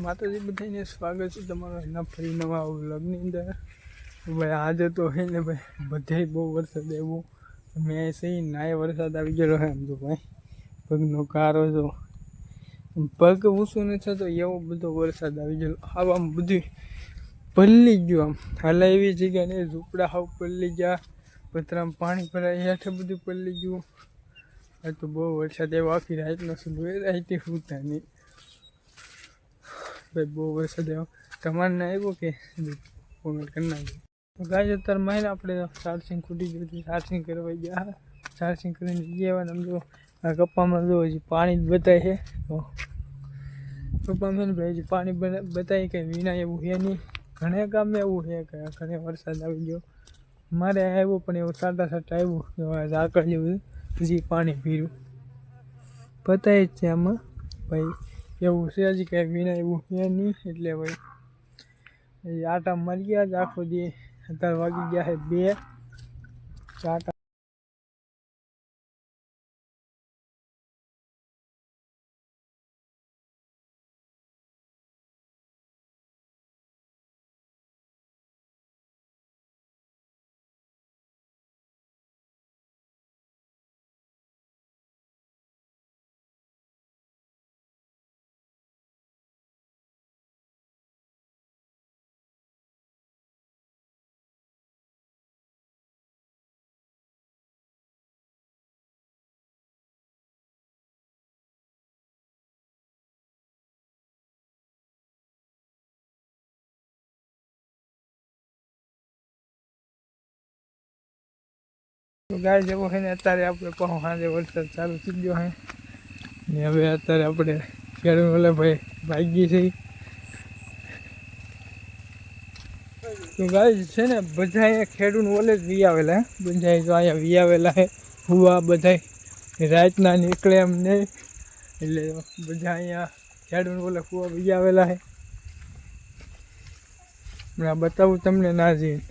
માતાજી બધાને સ્વાગત છે તમારા એના ફરી નવા વ્લોગની અંદર। ભાઈ આજે તો હે ને ભાઈ બધે બહુ વરસાદ આવ્યો। મેં સહી નાય વરસાદ આવી ગયો હે એમ તો ભાઈ પગનો કારો જો પગ ઊંચું ન થતો એવો બધો વરસાદ આવી ગયો। આમ બધું પલળી ગયું, આમ હાલા એવી જગ્યા ને ઝૂંપડા હાવ પલળી ગયા, પતરામાં પાણી ભરાય હેઠે બધું પલળી ગયું। આ તો બહુ વરસાદ આવ્યો, આખી રાતનો સુધી રાતે સૂતા નહીં ભાઈ, બહુ વરસાદ આવ્યો। તમારે ના આવ્યો કે કોમેન્ટ કરી નાખજો। તો ગાય અત્યારે માહિને આપણે ચાર્જિંગ ખૂટી ગયું હતું, ચાર્જિંગ કરવા ગયા, ચાર્જિંગ કરીને ગયા આમ જો આ કપ્પામાં જો હજી પાણી જ બતાય છે। તો કપ્પામાં ને ભાઈ હજી પાણી બતાય કે વિના એવું છે નહીં। ઘણા ગામમાં એવું છે કે ઘણે વરસાદ આવી ગયો, મારે આવ્યો પણ એવું સાટા સાટા આવ્યું, ઝાકળ જેવું હજી પાણી પીર્યું બતાય જ છે આમાં ભાઈ, એવું છે હજી કાંઈ વિના એવું છે નહીં। એટલે ભાઈ આટા મારી ગયા જ આખો દી, અત્યારે વાગી ગયા છે 2 આટા। તો ગાય જેવો છે ને અત્યારે આપણે કહો સાંજે વરસાદ ચાલુ થઈ ગયો છે ને હવે અત્યારે આપણે ખેડૂત ઓલે ભાઈ ભાગી છે। તો ગાય છે ને બધા અહીંયા ખેડૂત ઓલે જ વી આવેલા, બધા જો અહીંયા વી આવેલા છે હુવા, બધા રાતના નીકળે એમ નહીં, એટલે બધા અહીંયા ખેડૂત ઓલે હુવા વી આવેલા છે। હમણાં બતાવું તમને ના જઈને